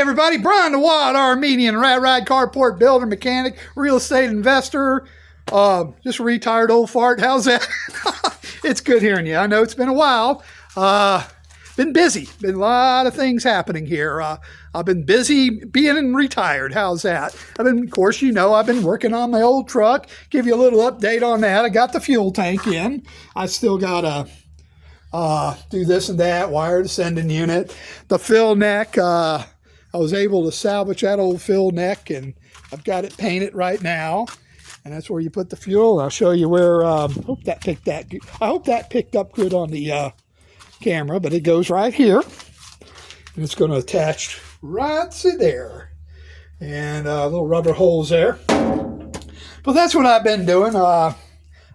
everybody, Brian the Wild Armenian, rad carport builder, mechanic, real estate investor, just a retired old fart. How's that? It's good hearing you. I know it's been a while. Been busy. Been a lot of things happening here. I've been busy being retired. How's that? Of course, you know, I've been working on my old truck. Give you a little update on that. I got the fuel tank in. I still got to do this and that, wire the sending unit. The fill neck, I was able to salvage that old fill neck, and I've got it painted right now. And that's where you put the fuel. I'll show you where. I hope that picked up good on the camera, but it goes right here, and it's going to attach right to there, and little rubber holes there. But that's what I've been doing. I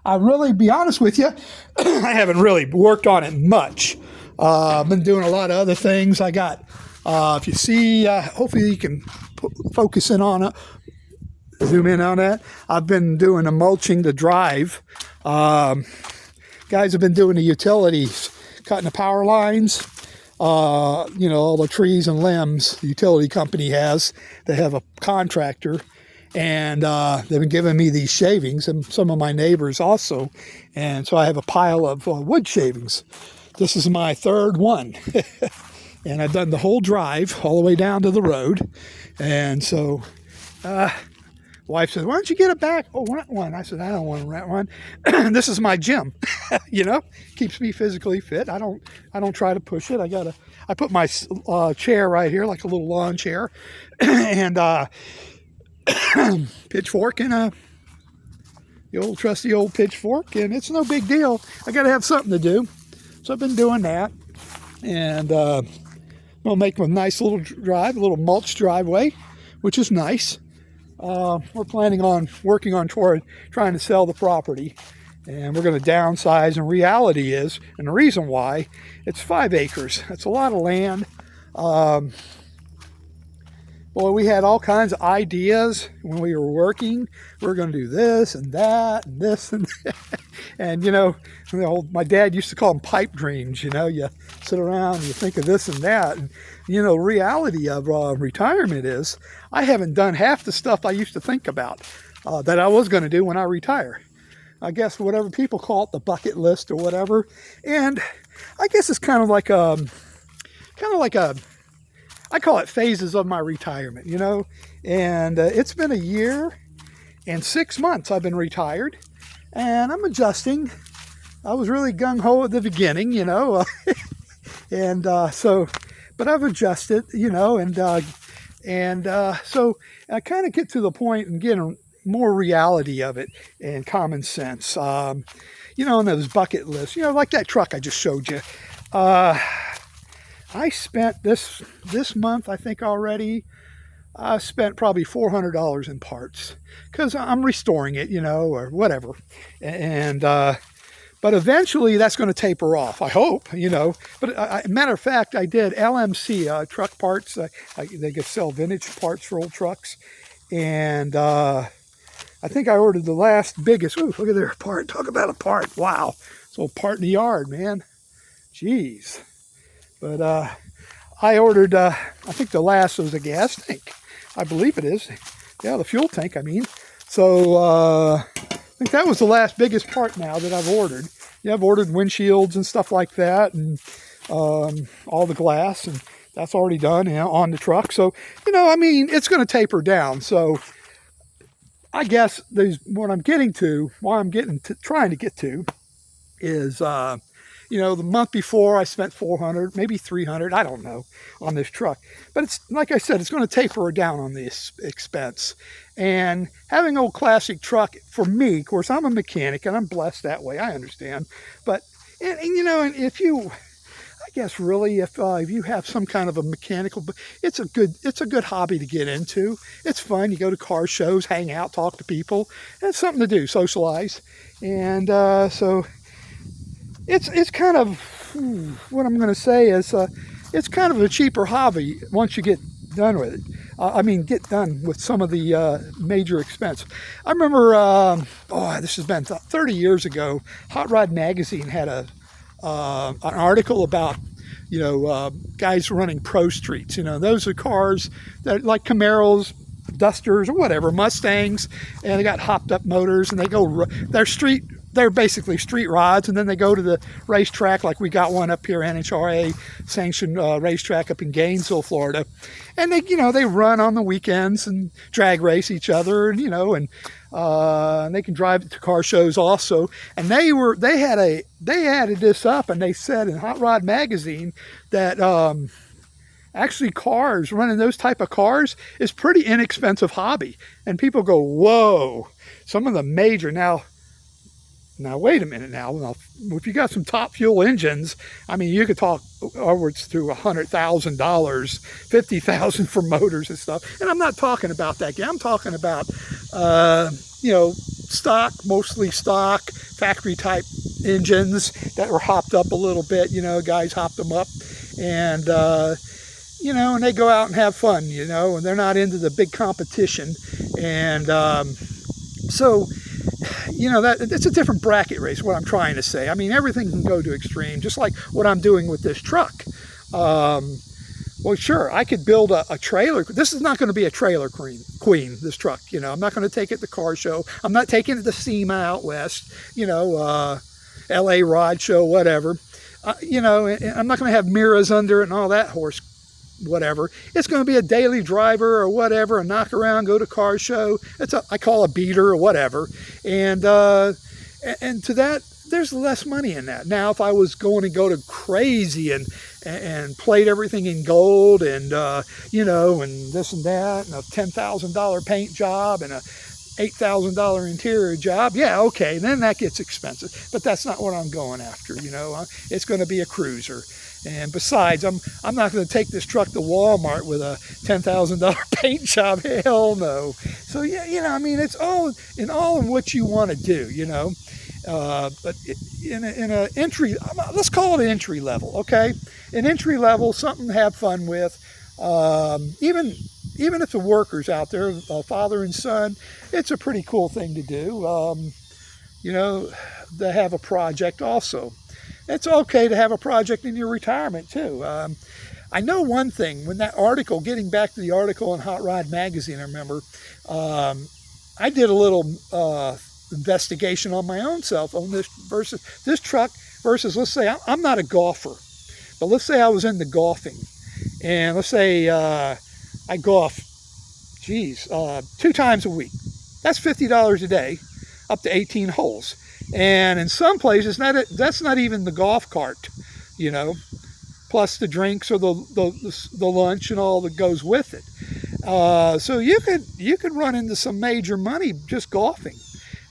really, be honest with you, I haven't really worked on it much. I've been doing a lot of other things. I got, if you see, hopefully you can focus in on it, zoom in on that. I've been doing the mulching the drive. Guys have been doing the utilities, cutting the power lines, you know, all the trees and limbs the utility company has. They have a contractor. And they've been giving me these shavings, and some of my neighbors also. And so I have a pile of wood shavings. This is my third one. And I've done the whole drive all the way down to the road. And so wife says, why don't you get it back? Oh, rent one. I said, I don't want to rent one. This is my gym, you know, keeps me physically fit. I don't try to push it. I put my chair right here, like a little lawn chair. And pitchfork and the old trusty old pitchfork, and it's no big deal. I got to have something to do, so I've been doing that, and we'll make a nice little drive, a little mulch driveway, which is nice. We're planning on working on toward trying to sell the property, and we're going to downsize. And reality is, and the reason why, it's 5 acres. That's a lot of land. Well, we had all kinds of ideas when we were working. We were going to do this and that and this and that. And, you know, my dad used to call them pipe dreams. You know, you sit around and you think of this and that. And, you know, reality of retirement is I haven't done half the stuff I used to think about that I was going to do when I retire. I guess whatever people call it, the bucket list or whatever. And I guess it's kind of like a I call it phases of my retirement, you know, and it's been 1 year and 6 months I've been retired, and I'm adjusting. I was really gung-ho at the beginning, you know, and but I've adjusted, you know, and so I kind of get to the point and get more reality of it and common sense, you know, and those bucket lists, you know, like that truck I just showed you. I spent this month, I think already, I spent probably $400 in parts because I'm restoring it, you know, or whatever. And, but eventually that's going to taper off, I hope, you know. But matter of fact, I did LMC, truck parts. They could sell vintage parts for old trucks. And I think I ordered the last biggest, ooh, look at their part. Talk about a part. Wow. It's a little part in the yard, man. Jeez. But I ordered, I think the last was a gas tank. I believe it is. Yeah, the fuel tank, I mean. So I think that was the last biggest part now that I've ordered. Yeah, I've ordered windshields and stuff like that, and all the glass, and that's already done, you know, on the truck. So, you know, I mean, it's going to taper down. So I guess what I'm getting to, trying to get to is... you know, the month before I spent $400, maybe $300, I don't know, on this truck. But it's, like I said, it's going to taper down on this expense. And having an old classic truck, for me, of course, I'm a mechanic and I'm blessed that way, I understand. But, and you know, and if you, I guess really, if you have some kind of a mechanical, it's a good hobby to get into. It's fun. You go to car shows, hang out, talk to people. And it's something to do, socialize. And so... It's kind of, what I'm going to say is, it's kind of a cheaper hobby once you get done with it. Get done with some of the major expense. I remember, this has been 30 years ago, Hot Rod Magazine had an article about guys running pro streets. Those are cars that like Camaros, Dusters, or whatever, Mustangs, and they got hopped up motors, and they're basically street rods, and then they go to the racetrack, like we got one up here, NHRA sanctioned racetrack up in Gainesville, Florida, and they run on the weekends and drag race each other, and and they can drive to car shows also. And they added this up, and they said in Hot Rod Magazine that actually running those type of cars is pretty inexpensive hobby. And people go, whoa, some of the major now wait a minute now, if you got some top fuel engines, I mean, you could talk upwards to $100,000, $50,000 for motors and stuff. And I'm not talking about that. I'm talking about mostly stock factory type engines that were hopped up a little bit. Guys hopped them up, and and they go out and have fun, and they're not into the big competition. And so that it's a different bracket race, what I'm trying to say. I mean, everything can go to extreme, just like what I'm doing with this truck. Well, sure, I could build a trailer. This is not going to be a trailer queen, this truck. I'm not going to take it to car show. I'm not taking it to SEMA out west, LA Rod Show, whatever. I'm not going to have mirrors under it and all that horse whatever. It's going to be a daily driver or whatever, a knock around, go to car show. I call a beater or whatever. And to that, there's less money in that. Now, if I was going to go to crazy and plate everything in gold and, and this and that, and a $10,000 paint job and a $8,000 interior job, yeah, okay, then that gets expensive. But that's not what I'm going after, It's going to be a cruiser. And besides, I'm not going to take this truck to Walmart with a $10,000 paint job. Hell no. So yeah, it's all in what you want to do, But in a entry, let's call it entry level, okay? An entry level, something to have fun with. Even if the workers out there, father and son, it's a pretty cool thing to do. To have a project also. It's okay to have a project in your retirement too. I know one thing, when that article, getting back to the article in Hot Rod Magazine, I remember, I did a little investigation on my own self on this truck versus, let's say, I'm not a golfer, but let's say I was into golfing, and let's say I golf, 2 times a week. That's $50 a day, up to 18 holes. And in some places, that's not even the golf cart, plus the drinks or the lunch and all that goes with it. So you could run into some major money just golfing.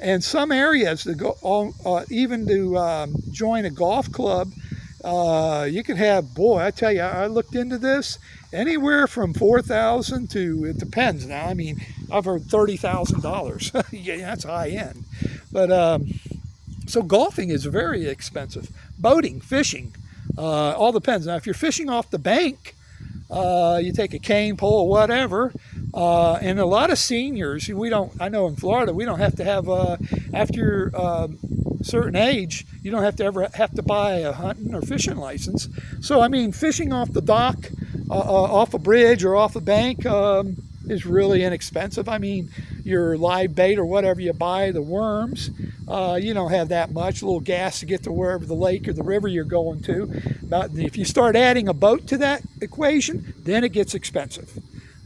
And some areas, even to join a golf club, you could have, I tell you, I looked into this, anywhere from $4,000 to, it depends now. I mean, I've heard $30,000. Yeah, that's high end. But so golfing is very expensive. Boating, fishing, all depends. Now, if you're fishing off the bank, you take a cane pole, whatever. And a lot of seniors, I know in Florida, we don't have to have, after a certain age, you don't have to ever have to buy a hunting or fishing license. So, I mean, fishing off the dock, off a bridge or off a bank is really inexpensive. I mean, your live bait or whatever you buy, the worms, you don't have that much, a little gas to get to wherever the lake or the river you're going to. But if you start adding a boat to that equation, then it gets expensive.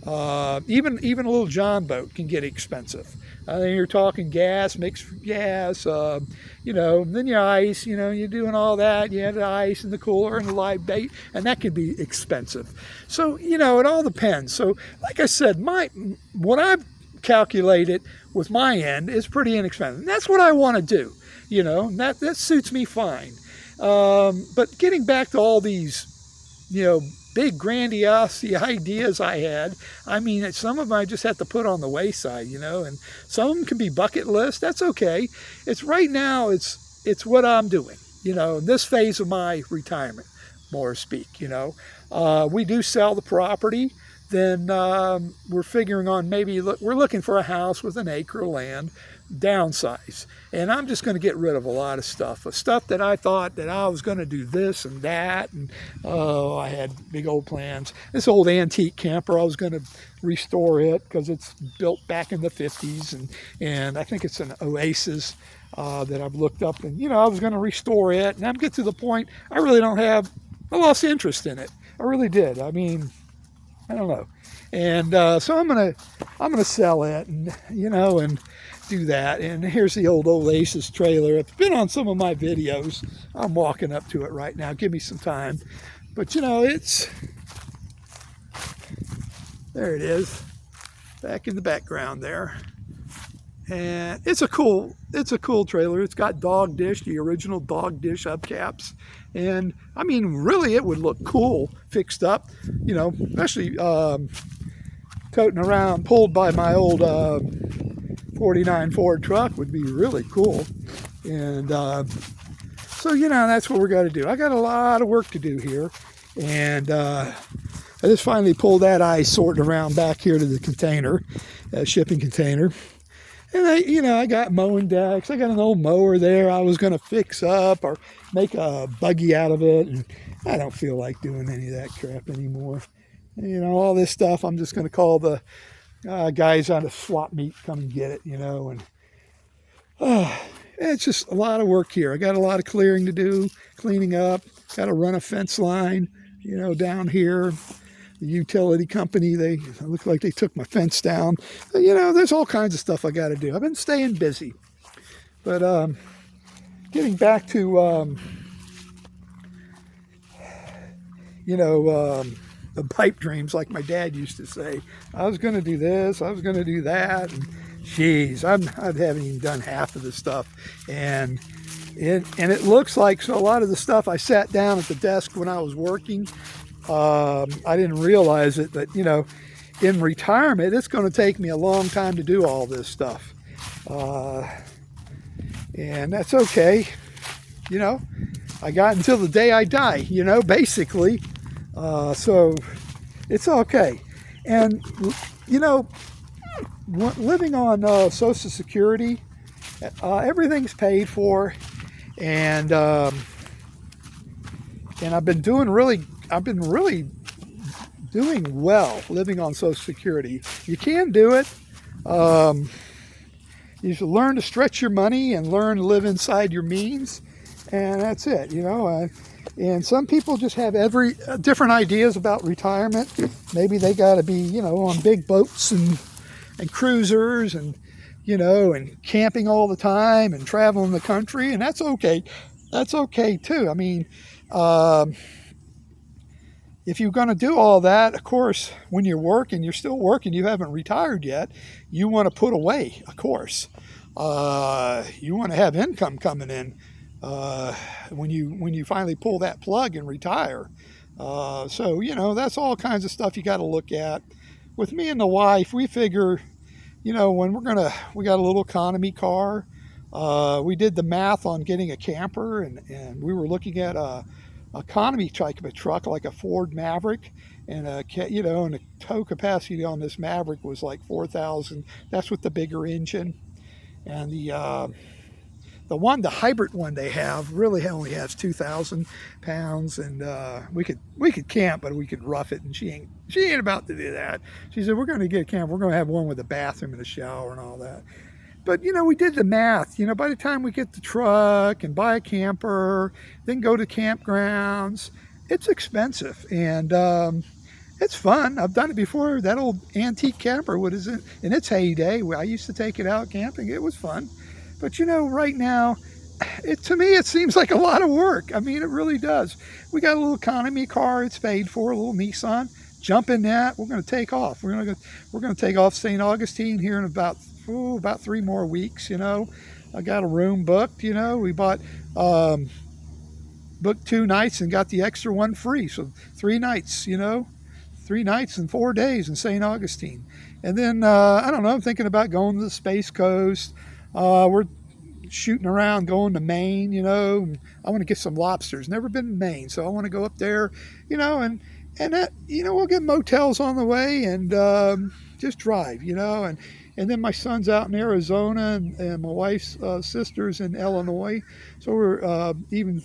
Even a little John boat can get expensive. Then you're talking gas, mixed gas, then your ice, you're doing all that. You have the ice and the cooler and the live bait, and that can be expensive. So, it all depends. So, like I said, what I've calculated with my end is pretty inexpensive. And that's what I want to do, that suits me fine. But getting back to all these, big grandiose ideas I had, I mean, some of them I just have to put on the wayside, and some of them can be bucket list. That's okay. It's right now, it's what I'm doing, in this phase of my retirement, more to speak, we do sell the property. Then we're figuring on we're looking for a house with an acre of land downsize. And I'm just going to get rid of a lot of stuff that I thought that I was going to do this and that. And oh, I had big old plans. This old antique camper, I was going to restore it because it's built back in the 50s. And I think it's an Oasis that I've looked up. And, I was going to restore it. And I'm getting to the point I really don't have, I lost interest in it. I really did. I mean, I don't know. And so I'm gonna sell it, and and do that. And here's the old Oasis trailer. It's been on some of my videos. I'm walking up to it right now. Give me some time. But it's there. It is back in the background there. And it's a cool trailer. It's got dog dish, the original dog dish hubcaps. And I mean, really, it would look cool fixed up, especially toting around, pulled by my old 49 Ford truck would be really cool. And so, that's what we're going to do. I got a lot of work to do here. And I just finally pulled that ice sorting around back here to the container, shipping container. And I got mowing decks. I got an old mower there I was going to fix up or make a buggy out of it. And I don't feel like doing any of that crap anymore. All this stuff, I'm just going to call the guys on the swap meet, come and get it, and it's just a lot of work here. I got a lot of clearing to do, cleaning up, got to run a fence line, down here. The utility company, they look like they took my fence down. There's all kinds of stuff I got to do. I've been staying busy. But getting back to, the pipe dreams, like my dad used to say. I was going to do this, I was going to do that. And geez, I haven't even done half of the stuff. And it looks like, so a lot of the stuff I sat down at the desk when I was working, I didn't realize it, but in retirement, it's going to take me a long time to do all this stuff. And that's okay. I got until the day I die, basically. So it's okay. And, living on Social Security, everything's paid for. And I've been really doing well living on Social Security. You can do it. You should learn to stretch your money and learn to live inside your means. And that's it, and some people just have different ideas about retirement. Maybe they got to be, on big boats and cruisers and, and camping all the time and traveling the country. And that's okay. That's okay too. I mean, if you're going to do all that, of course, when you're working, you're still working, you haven't retired yet, you want to put away, of course. You want to have income coming in. When you finally pull that plug and retire. So, that's all kinds of stuff you got to look at. With me and the wife, we figure, when we got a little economy car. We did the math on getting a camper, and we were looking at a economy type of a truck, like a Ford Maverick, and and the tow capacity on this Maverick was like 4,000. That's with the bigger engine. And the hybrid one they have really only has 2,000 pounds, and we could camp, but we could rough it, and she ain't about to do that. She said, we're going to get a camper, we're going to have one with a bathroom and a shower and all that. But we did the math. By the time we get the truck and buy a camper, then go to campgrounds, it's expensive, and it's fun. I've done it before. That old antique camper, what is it, in its heyday, I used to take it out camping. It was fun. But right now, to me, it seems like a lot of work. I mean, it really does. We got a little economy car. It's paid for, a little Nissan. Jump in that. We're going to take off. We're going to take off St. Augustine here in about 3 more weeks. I got a room booked. We booked 2 nights and got the extra one free. So 3 nights. 3 nights and 4 days in St. Augustine. And then I don't know. I'm thinking about going to the Space Coast. We're shooting around, going to Maine, I want to get some lobsters. Never been to Maine, so I want to go up there, and that, we'll get motels on the way and just drive, and And then my son's out in Arizona, and my wife's sister's in Illinois. So we're even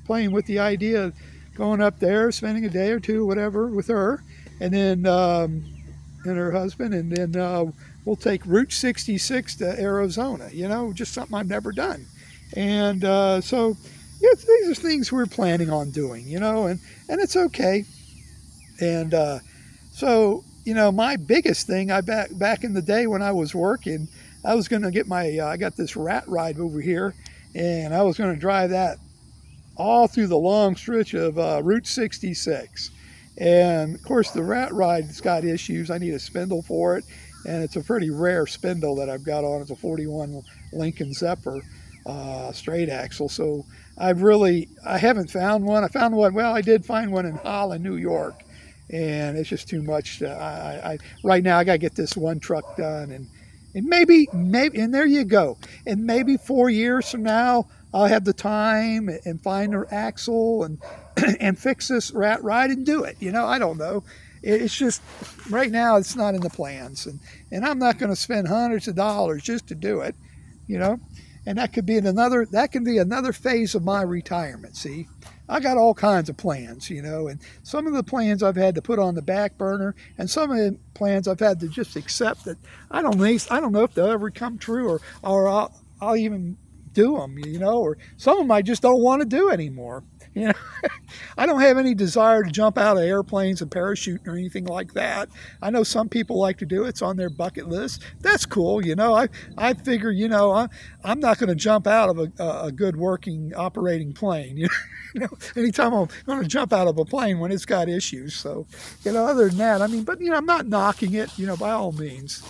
playing with the idea of going up there, spending a day or two, whatever, with her, and then and her husband, and then we'll take Route 66 to Arizona. Just something I've never done, and so yeah, these are things we're planning on doing. And it's okay. And so my biggest thing, I back in the day when I was working, I was going to get I got this rat ride over here, and I was going to drive that all through the long stretch of Route 66. And of course, the rat ride's got issues. I need a spindle for it, and it's a pretty rare spindle that I've got on. It's a 41 Lincoln Zephyr straight axle. So I haven't found one. I found one. Well, I did find one in Holland, New York, and it's just too much. Right now I got to get this one truck done, and maybe, and there you go. And maybe 4 years from now, I'll have the time and find her axle and fix this rat ride and do it. I don't know. It's just right now it's not in the plans, and I'm not going to spend hundreds of dollars just to do it. And that could be another phase of my retirement. See, I got all kinds of plans, and some of the plans I've had to put on the back burner, and some of the plans I've had to just accept that I don't know if they'll ever come true, or I'll even do them, or some of them I just don't want to do anymore. I don't have any desire to jump out of airplanes and parachute or anything like that. I know some people like to do it. It's on their bucket list. That's cool. I figure, I'm not going to jump out of a good working operating plane. Anytime I'm going to jump out of a plane when it's got issues. So, other than that, but I'm not knocking it, by all means.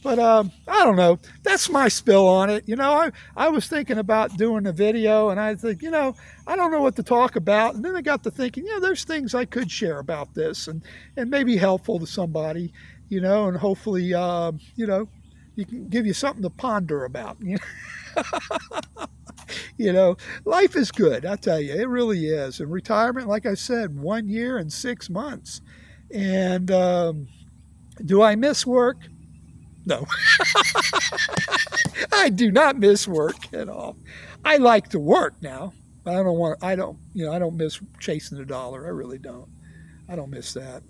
But I don't know. That's my spill on it. I was thinking about doing a video, and I think, I don't know what to talk about. And then I got to thinking, there's things I could share about this and maybe helpful to somebody, and hopefully, you can give you something to ponder about. Life is good. I tell you, it really is. And retirement, like I said, 1 year and 6 months. And do I miss work? No, I do not miss work at all. I like to work now, but I don't miss chasing the dollar. I really don't. I don't miss that,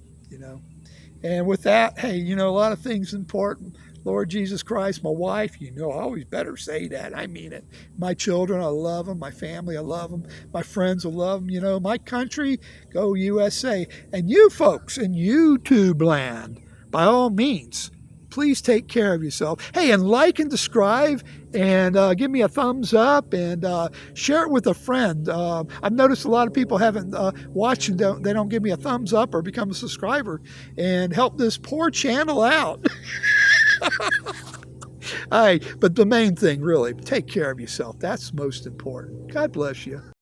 And with that, hey, a lot of things important. Lord Jesus Christ, my wife, I always better say that. I mean it. My children, I love them. My family, I love them. My friends, I love them. My country, go USA. And you folks in YouTube land, by all means, please take care of yourself. Hey, and like and subscribe, and give me a thumbs up, and share it with a friend. I've noticed a lot of people haven't watched and they don't give me a thumbs up or become a subscriber and help this poor channel out. All right, but the main thing, really, take care of yourself. That's most important. God bless you.